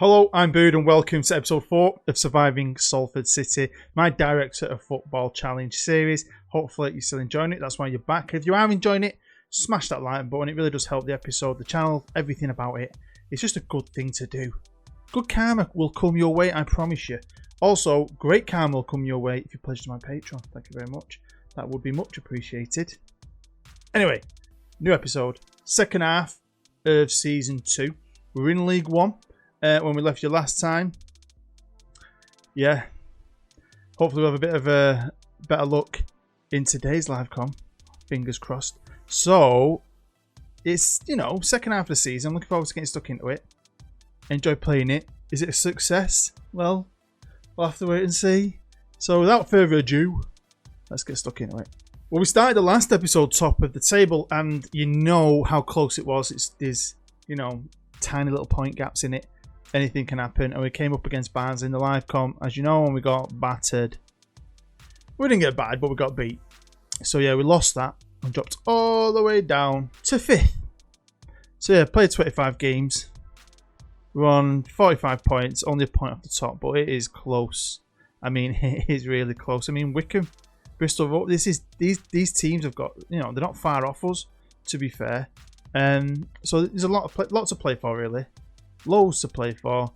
Hello, I'm Bood and welcome to episode 4 of Surviving Salford City, my Director of Football Challenge series. Hopefully you're still enjoying it, that's why you're back. If you are enjoying it, smash that like button, it really does help the episode, the channel, everything about it. It's just a good thing to do. Good karma will come your way, I promise you. Also, great karma will come your way if you pledge to my Patreon. Thank you very much. That would be much appreciated. Anyway, new episode, second half of season 2. We're in League 1. When we left you last time. Yeah. Hopefully we'll have a bit of a better luck in today's live com. Fingers crossed. So, it's, you know, second half of the season. I'm looking forward to getting stuck into it. Enjoy playing it. Is it a success? Well, we'll have to wait and see. So, without further ado, let's get stuck into it. Well, we started the last episode top of the table, and you know how close it was. There's, you know, tiny little point gaps in it. Anything can happen, and we came up against Barnes in the live comp, as you know, and we got battered. We didn't get battered, but we got beat. So yeah, we lost that and dropped all the way down to 5th. So yeah, played 25 games. We're on 45 points, only a point off the top, but it is close. I mean, it is really close. I mean, Wickham, Bristol, these teams have got, you know, they're not far off us, to be fair. So there's lots to play for, really. Loads to play for.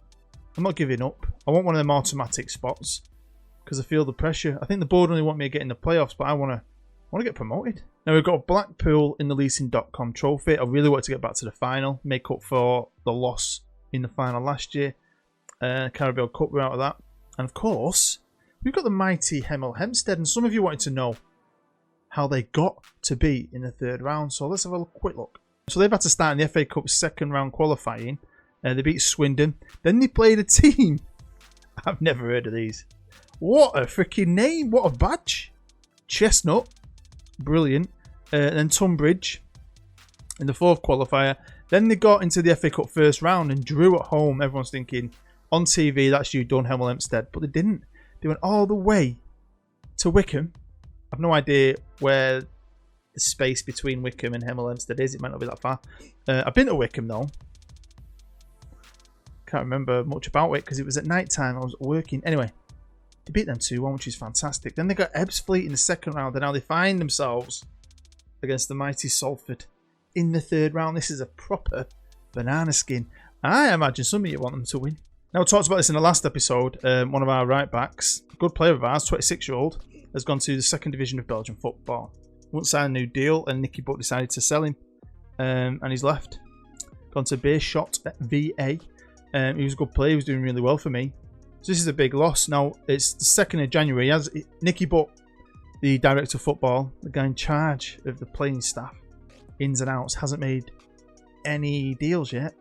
I'm not giving up. I want one of them automatic spots because I feel the pressure. I think the board only want me to get in the playoffs, but I want to get promoted. Now we've got Blackpool in the leasing.com trophy. I really want to get back to the final, make up for the loss in the final last year. Carabao Cup, we're out of that. And of course, we've got the mighty Hemel Hempstead, and some of you wanted to know how they got to be in the third round. So let's have a quick look. So they've had to start in the FA Cup second round qualifying. They beat Swindon. Then they played a team. I've never heard of these. What a freaking name. What a badge. Chestnut. Brilliant. Then Tunbridge in the fourth qualifier. Then they got into the FA Cup first round and drew at home. Everyone's thinking, on TV, that's you done, Hemel Hempstead. But they didn't. They went all the way to Wickham. I've no idea where the space between Wickham and Hemel Hempstead is. It might not be that far. I've been to Wickham, though. Can't remember much about it because it was at night time. I was working. Anyway, they beat them 2-1, which is fantastic. Then they got Ebbsfleet in the second round, and now they find themselves against the mighty Salford in the third round. This is a proper banana skin. I imagine some of you want them to win. Now, we talked about this in the last episode. One of our right backs, a good player of ours, 26-year-old, has gone to the second division of Belgian football. Won't sign a new deal, and Nicky Butt decided to sell him, and he's left. Gone to Beerschot at VA. He was a good player. He was doing really well for me. So this is a big loss. Now, it's the 2nd of January. Nicky Butt, the Director of Football, the guy in charge of the playing staff, ins and outs, hasn't made any deals yet.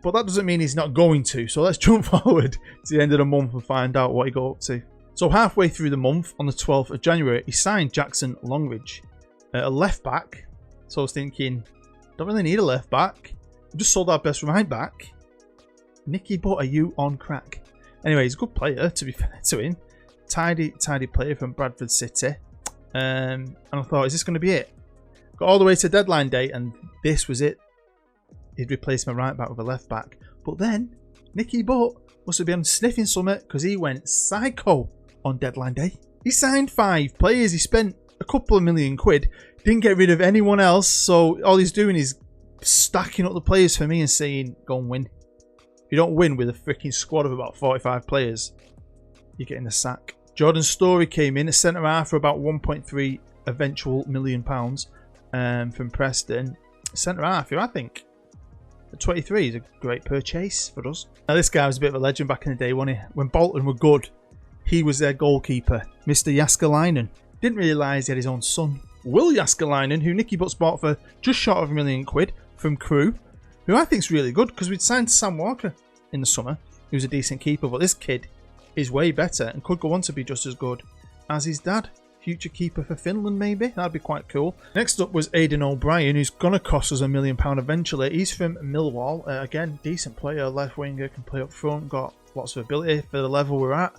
But that doesn't mean he's not going to. So let's jump forward to the end of the month and find out what he got up to. So halfway through the month, on the 12th of January, he signed Jackson Longridge, a left back. So I was thinking, don't really need a left back. Just sold our best right back. Nicky Butt, are you on crack? Anyway, he's a good player, to be fair to him. Tidy player from Bradford City. And I thought, is this going to be it? Got all the way to deadline day, and this was it. He'd replaced my right back with a left back. But then, Nicky Butt must have been sniffing something because he went psycho on deadline day. He signed 5 players. He spent a couple of million quid. Didn't get rid of anyone else. So all he's doing is stacking up the players for me and saying, go and win. If you don't win with a freaking squad of about 45 players, you're getting the sack. Jordan Story came in, a centre-half for about 1.3 eventual £1 million from Preston. Centre-half, who I think, at 23 is a great purchase for us. Now, this guy was a bit of a legend back in the day, wasn't he? When Bolton were good, he was their goalkeeper, Mr. Jaskalainen. Didn't realise he had his own son, Will Jaskalainen, who Nicky Butt bought for just short of £1 million from Crewe, who I think is really good because we'd signed Sam Walker in the summer. He was a decent keeper, but this kid is way better and could go on to be just as good as his dad. Future keeper for Finland, maybe? That'd be quite cool. Next up was Aidan O'Brien, who's going to cost us £1 million eventually. He's from Millwall. Again, decent player, left winger, can play up front, got lots of ability for the level we're at.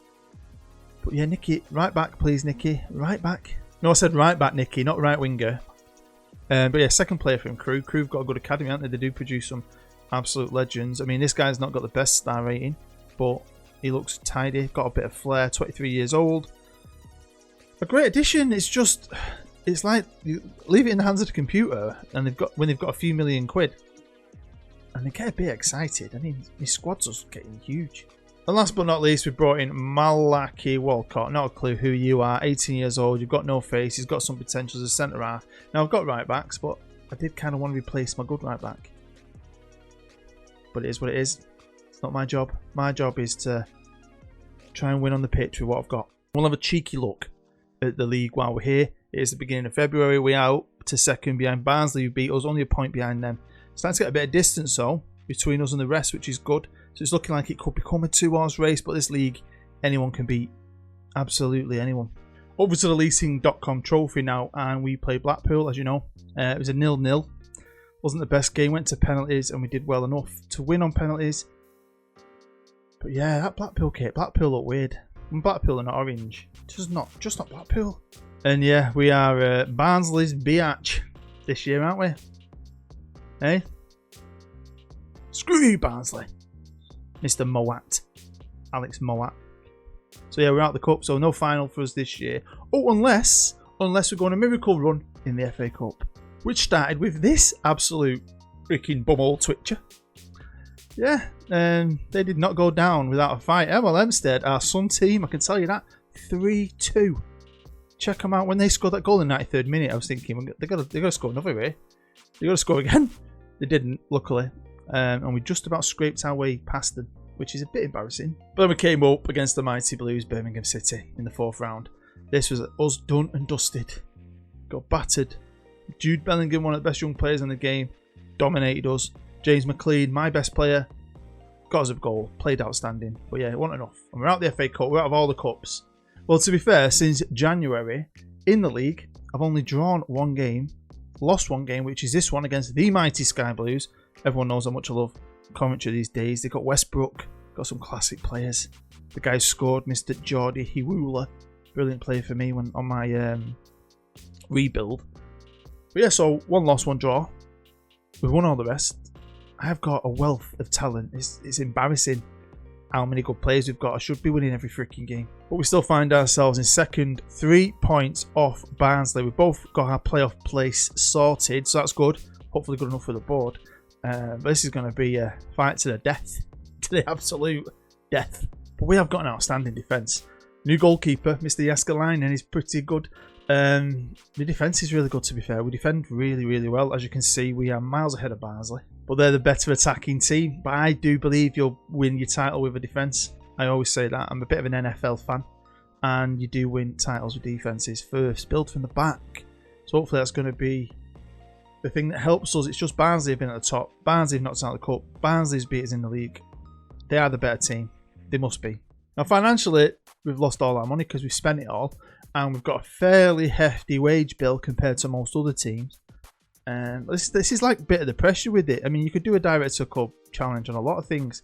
But yeah, Nicky, right back, please, Nicky. Right back. No, I said right back, Nicky, not right winger. But yeah, second player from Crewe. Crewe've got a good academy, haven't they? They do produce some absolute legends. I mean, this guy's not got the best star rating, but he looks tidy, got a bit of flair, 23 years old. A great addition. It's like you leave it in the hands of the computer, and when they've got a few million quid, and they get a bit excited. I mean, my squad's just getting huge. And last but not least, we brought in Malaki Walcott. Not a clue who you are. 18 years old. You've got no face. He's got some potential as a centre half. Now I've got right backs, but I did kind of want to replace my good right back. But it is what it is. It's not my job. My job is to try and win on the pitch with what I've got. We'll have a cheeky look at the league while we're here. It is the beginning of February. We're out to second behind Barnsley, who beat us, only a point behind them. Starting to get a bit of distance though between us and the rest, which is good. So it's looking like it could become a 2-horse race, but this league, anyone can beat. Absolutely anyone. Over to the leasing.com trophy now, and we played Blackpool, as you know. It was a 0-0. Wasn't the best game, went to penalties, and we did well enough to win on penalties. But yeah, that Blackpool kit, Blackpool look weird. When Blackpool are not orange, just not Blackpool. And yeah, we are Barnsley's biatch this year, aren't we? Hey? Screw you, Barnsley. Mr. Moat. Alex Moat. So yeah, we're out the cup, so no final for us this year. Oh, unless we're going a miracle run in the FA Cup. Which started with this absolute freaking bumhole twitcher. Yeah, they did not go down without a fight. Hempstead, our Sun team, I can tell you that. 3-2. Check them out. When they scored that goal in the 93rd minute, I was thinking, they've got to score another way. They've got to score again. They didn't, luckily. And we just about scraped our way past them, which is a bit embarrassing. But then we came up against the mighty Blues, Birmingham City, in the 4th round. This was us done and dusted. Got battered. Jude Bellingham, one of the best young players in the game, dominated us. James McLean, my best player, got us a goal, played outstanding. But yeah, it wasn't enough. And we're out the FA Cup, we're out of all the cups. Well, to be fair, since January, in the league, I've only drawn one game, lost one game, which is this one against the mighty Sky Blues. Everyone knows how much I love commentary these days. They've got Westbrook, got some classic players. The guy scored, Mr. Jordi Hiwula. Brilliant player for me when on my rebuild. But yeah, so 1 loss, 1 draw. We've won all the rest. I have got a wealth of talent. It's embarrassing how many good players we've got. I should be winning every freaking game. But we still find ourselves in second, 3 points off Barnsley. We've both got our playoff place sorted, so that's good. Hopefully good enough for the board. But this is going to be a fight to the death. To the absolute death. But we have got an outstanding defence. New goalkeeper, Mr. Jaskalainen, is pretty good. The defence is really good, to be fair. We defend really, really well. As you can see, we are miles ahead of Barnsley. But they're the better attacking team. But I do believe you'll win your title with a defence. I always say that. I'm a bit of an NFL fan. And you do win titles with defences first. Build from the back. So hopefully that's going to be the thing that helps us. It's just Barnsley have been at the top. Barnsley have knocked out the cup. Barnsley's beat us in the league. They are the better team. They must be. Now financially, we've lost all our money because we've spent it all. And we've got a fairly hefty wage bill compared to most other teams. And this is like a bit of the pressure with it. I mean, you could do a Director Cup challenge on a lot of things.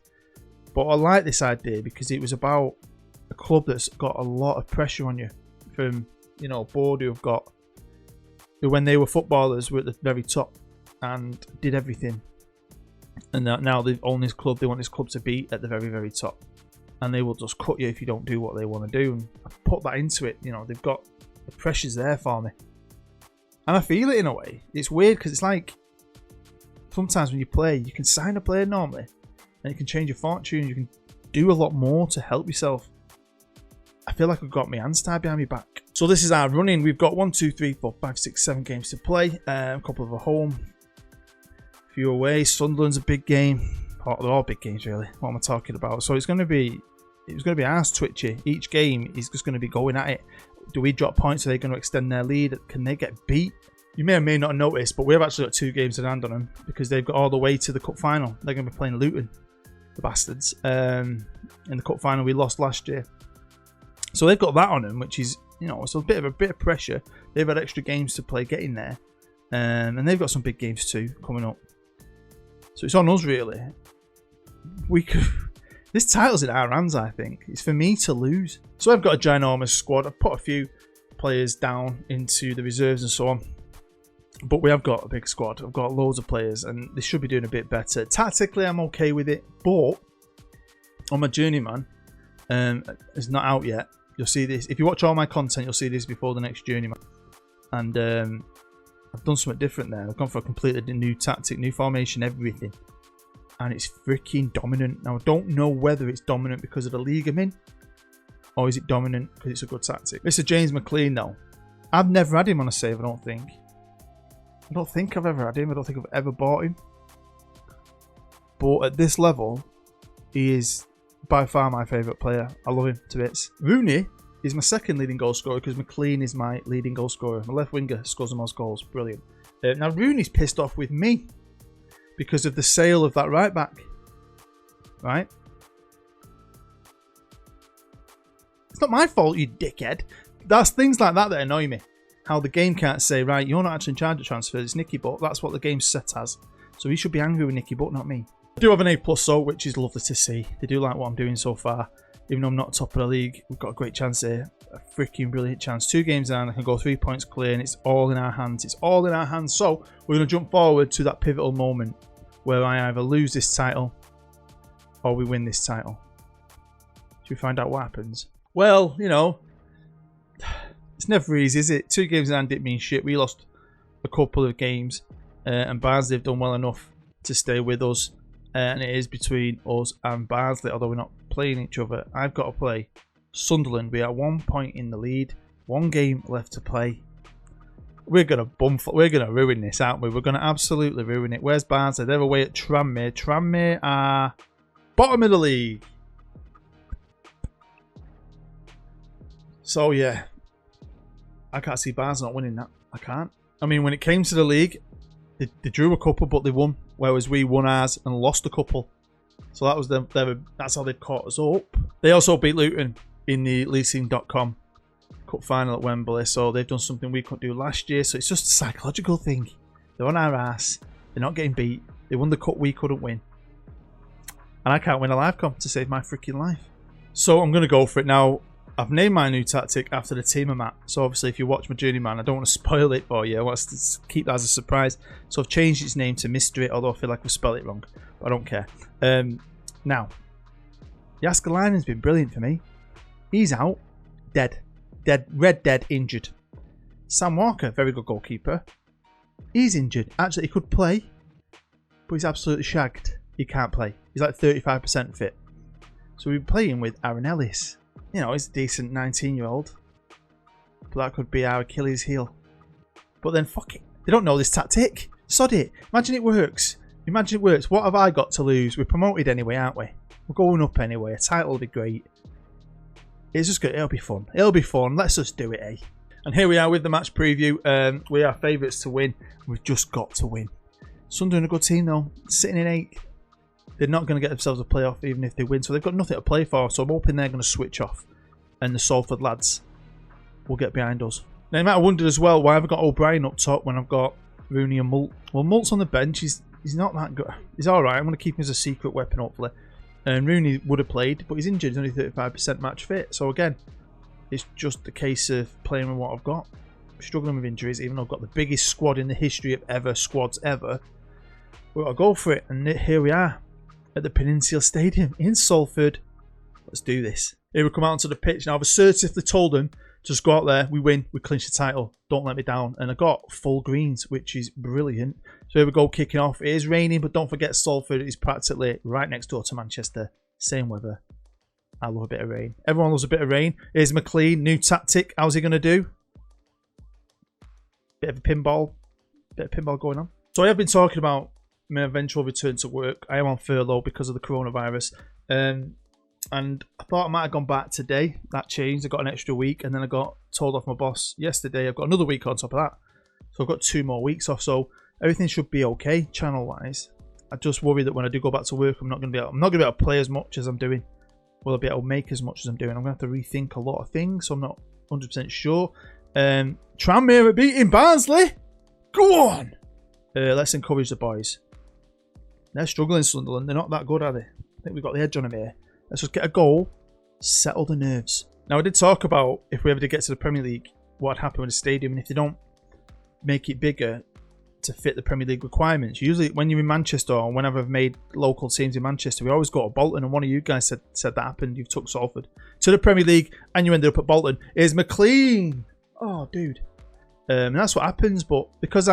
But I like this idea because it was about a club that's got a lot of pressure on you. From, you know, board who when they were footballers were at the very top and did everything. And now they own this club. They want this club to be at the very, very top. And they will just cut you if you don't do what they want to do. And I put that into it. You know, they've got the pressure's there for me. And I feel it in a way. It's weird because it's like sometimes when you play, you can sign a player normally and you can change your fortune. You can do a lot more to help yourself. I feel like I've got my hands tied behind my back. So this is our running. We've got 1, 2, 3, 4, 5, 6, 7 games to play. A couple of at home. A few away. Sunderland's a big game. Oh, they're all big games really. What am I talking about? So it's going to be arse twitchy. Each game is just going to be going at it. Do we drop points? Are they going to extend their lead? Can they get beat? You may or may not notice, but we have actually got 2 games in hand on them because they've got all the way to the cup final. They're going to be playing Luton, the bastards. In the cup final we lost last year. So they've got that on them, which is, you know, it's a bit of pressure. They've had extra games to play getting there. And they've got some big games too coming up. So it's on us really. This title's in our hands, I think. It's for me to lose. So I've got a ginormous squad. I've put a few players down into the reserves and so on. But we have got a big squad. I've got loads of players, and they should be doing a bit better. Tactically, I'm okay with it, but on my Journeyman, it's not out yet. You'll see this. If you watch all my content, you'll see this before the next Journeyman. And I've done something different there. I've gone for a completely new tactic, new formation, everything. And it's freaking dominant. Now, I don't know whether it's dominant because of the league I'm in, or is it dominant because it's a good tactic. Mr. James McLean, though. I've never had him on a save, I don't think. I don't think I've ever had him. I don't think I've ever bought him. But at this level, he is by far my favourite player. I love him to bits. Rooney is my second leading goal scorer because McLean is my leading goal scorer. My left winger scores the most goals. Brilliant. Now, Rooney's pissed off with me because of the sale of that right back. Right? It's not my fault, you dickhead. That's things like that that annoy me. How the game can't say, right, you're not actually in charge of transfers, it's Nicky Butt. That's what the game's set as. So he should be angry with Nicky Butt, not me. I do have an A+ though, which is lovely to see. They do like what I'm doing so far. Even though I'm not top of the league, we've got a great chance here. A freaking brilliant chance. 2 games down, I can go 3 points clear, and it's all in our hands. It's all in our hands. So we're going to jump forward to that pivotal moment where I either lose this title or we win this title. Should we find out what happens? Well, you know, it's never easy, is it? 2 games down didn't mean shit. We lost a couple of games, and Barnsley have done well enough to stay with us. And it is between us and Barnsley, although we're not playing each other. I've got to play Sunderland. We are 1 point in the lead. 1 game left to play. We're gonna ruin this, aren't we? We're gonna absolutely ruin it. Where's Barnsley? They're away at Tranmere. Tranmere are bottom of the league. So yeah, I can't see Barnsley not winning that. I can't. I mean, when it came to the league, they drew a couple, but they won. Whereas we won ours and lost a couple. So that was that's how they caught us up. They also beat Luton in the leasing.com Cup final at Wembley. So they've done something we couldn't do last year. So it's just a psychological thing. They're on our ass. They're not getting beat. They won the cup we couldn't win. And I can't win a live comp to save my freaking life. So I'm going to go for it now. I've named my new tactic after the team I'm at. So obviously if you watch my Journeyman, I don't want to spoil it for you. I want to keep that as a surprise. So I've changed its name to Mystery, although I feel like I've spelled it wrong. But I don't care. Now, Jääskeläinen's been brilliant for me. He's out. Dead. Red dead, injured. Sam Walker, very good goalkeeper. He's injured. Actually, he could play, but he's absolutely shagged. He can't play. He's like 35% fit. So we're playing with Aaron Ellis. You know, he's a decent 19-year-old. But that could be our Achilles heel. But then, fuck it. They don't know this tactic. Sod it. Imagine it works. Imagine it works. What have I got to lose? We're promoted anyway, aren't we? We're going up anyway. A title will be great. It's just good. It'll be fun. It'll be fun. Let's just do it, eh? And here we are with the match preview. We are favourites to win. We've just got to win. Sunderland a good team, though. Sitting in 8th. They're not going to get themselves a playoff even if they win. So they've got nothing to play for. So I'm hoping they're going to switch off. And the Salford lads will get behind us. Now you might have wondered as well, why have I got O'Brien up top when I've got Rooney and Mult? Well, Mult's on the bench. He's not that good. He's alright. I'm going to keep him as a secret weapon, hopefully. And Rooney would have played, but he's injured. He's only 35% match fit. So again, it's just a case of playing with what I've got. I'm struggling with injuries, even though I've got the biggest squad in the history of squads ever. We've got to go for it. And here we are at the Peninsula Stadium in Salford. Let's do this. Here we come out onto the pitch. Now I've assertively told them, just go out there, we win, we clinch the title, don't let me down. And I got full greens, which is brilliant. So here we go, kicking off. It is raining, but don't forget Salford is practically right next door to Manchester. Same weather. I love a bit of rain. Everyone loves a bit of rain. Here's McLean, new tactic. How's he going to do? Bit of a pinball. Bit of pinball going on. So I have been talking about my eventual return to work. I am on furlough because of the coronavirus. And I thought I might have gone back today. That changed. I got an extra week, and then I got told off my boss yesterday. I've got another week on top of that. So I've got 2 more weeks off. So everything should be okay channel-wise. I just worry that when I do go back to work, I'm not going to be able to play as much as I'm doing. Will I be able to make as much as I'm doing? I'm going to have to rethink a lot of things, so I'm not 100% sure. Tranmere are beating Barnsley. Go on. Let's encourage the boys. They're struggling, Sunderland. They're not that good, are they? I think we've got the edge on them here. Let's just get a goal, settle the nerves. Now, I did talk about if we ever did get to the Premier League, what would happen with the stadium, and if they don't make it bigger, to fit the Premier League requirements. Usually when you're in Manchester, or whenever I've made local teams in Manchester, we always go to Bolton, and one of you guys said that happened. You've took Salford to the Premier League and you ended up at Bolton. Here's McLean. Oh, dude. And that's what happens, but because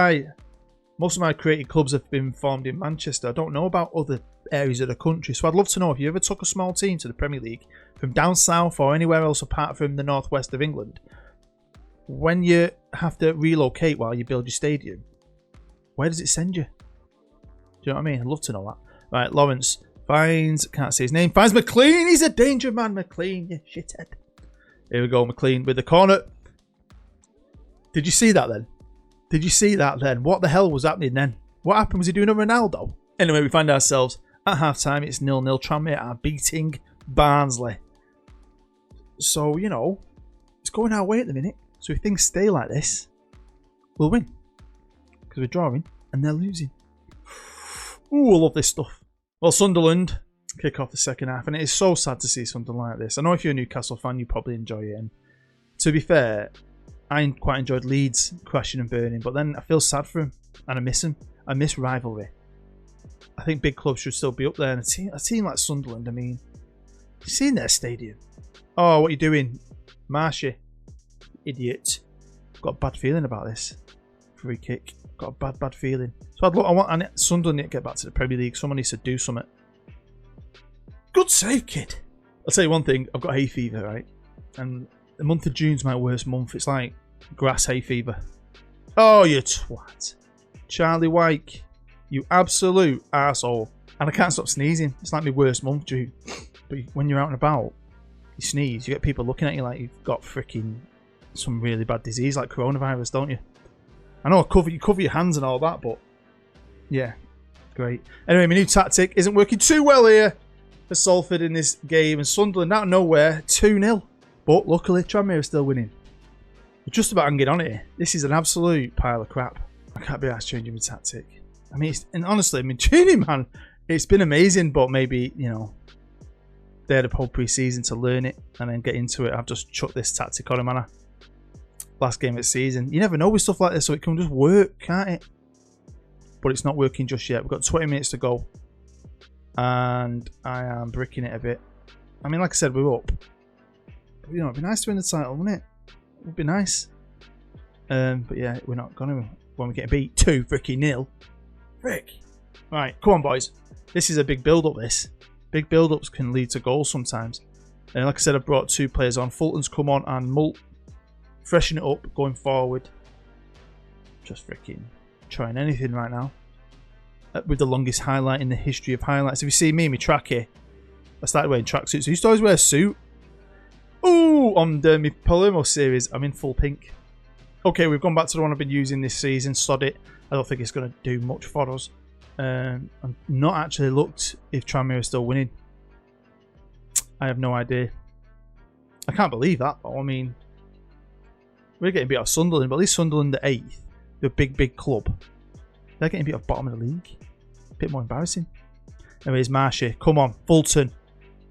most of my creative clubs have been formed in Manchester, I don't know about other areas of the country. So I'd love to know if you ever took a small team to the Premier League from down south or anywhere else apart from the northwest of England, when you have to relocate while you build your stadium, where does it send you? Do you know what I mean? I'd love to know that. Right, Lawrence finds, can't say his name, finds McLean. He's a danger man, McLean, you shithead. Here we go, McLean with the corner. Did you see that then? Did you see that then? What the hell was happening then? What happened? Was he doing a Ronaldo? Anyway, we find ourselves at half-time. It's 0-0. Tranmere are beating Barnsley. So, you know, it's going our way at the minute. So if things stay like this, we'll win. Because we're drawing and they're losing. Ooh, I love this stuff. Well, Sunderland kick off the second half. And it is so sad to see something like this. I know if you're a Newcastle fan, you probably enjoy it. And to be fair, I quite enjoyed Leeds crashing and burning, but then I feel sad for him and I miss him. I miss rivalry. I think big clubs should still be up there. And a team like Sunderland, I mean, you've seen their stadium. Oh, what are you doing? Marshy, idiot. Got a bad feeling about this. Free kick. Got a bad feeling. So I want Sunderland to get back to the Premier League. Someone needs to do something. Good save, kid. I'll tell you one thing. I've got hay fever, right? And the month of June's my worst month. It's like grass hay fever. Oh, you twat. Charlie Wyke. You absolute arsehole. And I can't stop sneezing. It's like my worst month, June. But when you're out and about, you sneeze. You get people looking at you like you've got freaking some really bad disease like coronavirus, don't you? I know you cover your hands and all that, but yeah, great. Anyway, my new tactic isn't working too well here for Salford in this game. And Sunderland out of nowhere, 2-0. But luckily, Tranmere are still winning. We're just about hanging on here. This is an absolute pile of crap. I can't be asked changing my tactic. I mean, and honestly, I mean, JOURNEYMAN, it's been amazing, but maybe, you know, they had a whole pre-season to learn it and then get into it. I've just chucked this tactic on him, man. Last game of the season. You never know with stuff like this, so it can just work, can't it? But it's not working just yet. We've got 20 minutes to go. And I am bricking it a bit. I mean, like I said, we're up. But, you know, it'd be nice to win the title, wouldn't it? It would be nice. But yeah, we're not going to when we get beat 2-0. Frick. Right, come on, boys. This is a big build-up, this. Big build-ups can lead to goals sometimes. And like I said, I've brought 2 players on. Fulton's come on and Mult. Freshen it up going forward. Just freaking trying anything right now. With the longest highlight in the history of highlights. If you see me in my track here, I started wearing tracksuits. I used to always wear a suit. Ooh, on my Palermo series, I'm in full pink. Okay, we've gone back to the one I've been using this season. Sod it. I don't think it's going to do much for us. I've not actually looked if Tranmere is still winning. I have no idea. I can't believe that, though. I mean, we're getting beat off Sunderland, but at least Sunderland are 8th. They're a big club. They're getting beat off bottom of the league. A bit more embarrassing. Anyways, Marshy, come on, Fulton.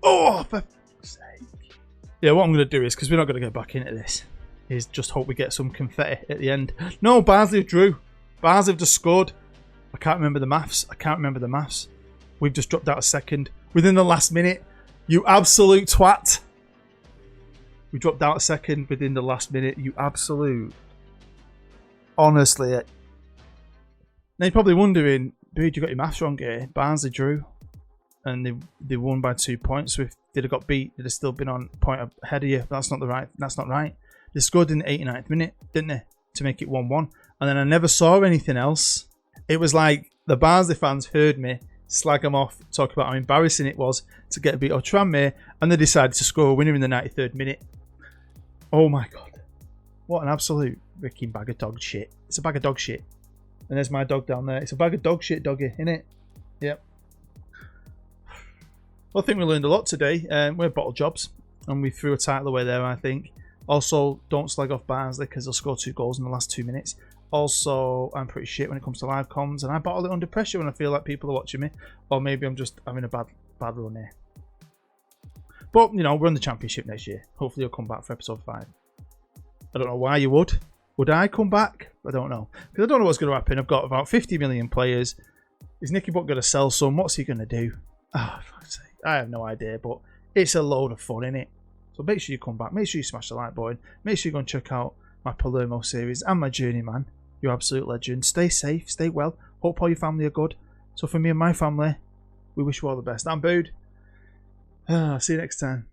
Oh, for fuck's sake. Yeah, what I'm going to do is, because we're not going to get back into this, is just hope we get some confetti at the end. No, Barnsley drew. Barnsley have just scored. I can't remember the maths. We've just dropped out a second within the last minute. You absolute twat. We dropped out a second within the last minute. You absolute. Honestly. Now you're probably wondering, dude, you got your maths wrong here. Barnsley drew. And they won by 2 points. So if they'd have got beat, they'd have still been on point ahead of you. That's not right. They scored in the 89th minute, didn't they? To make it 1-1. And then I never saw anything else. It was like the Barnsley fans heard me slag them off, talk about how embarrassing it was to get beat off Tranmere, and they decided to score a winner in the 93rd minute. Oh my god. What an absolute freaking bag of dog shit. It's a bag of dog shit. And there's my dog down there. It's a bag of dog shit, doggy, innit? Yep. Well, I think we learned a lot today. We're bottle jobs, and we threw a title away there, I think. Also, don't slag off Barnsley because they'll score 2 goals in the last 2 minutes. Also, I'm pretty shit when it comes to live comms, and I bottle it under pressure when I feel like people are watching me, or maybe I'm just having a bad run here. But, you know, we're in the championship next year. Hopefully you'll come back for episode 5. I don't know why you would, Would I come back? I don't know. Because I don't know what's going to happen. I've got about 50 million players. Is Nicky Butt going to sell some? What's he going to do? Oh, fuck's sake. I have no idea, but it's a load of fun, innit? So make sure you come back. Make sure you smash the like button. Make sure you go and check out my Palermo series and my Journeyman. You absolute legend. Stay safe. Stay well. Hope all your family are good. So for me and my family, we wish you all the best. I'm Bood. See you next time.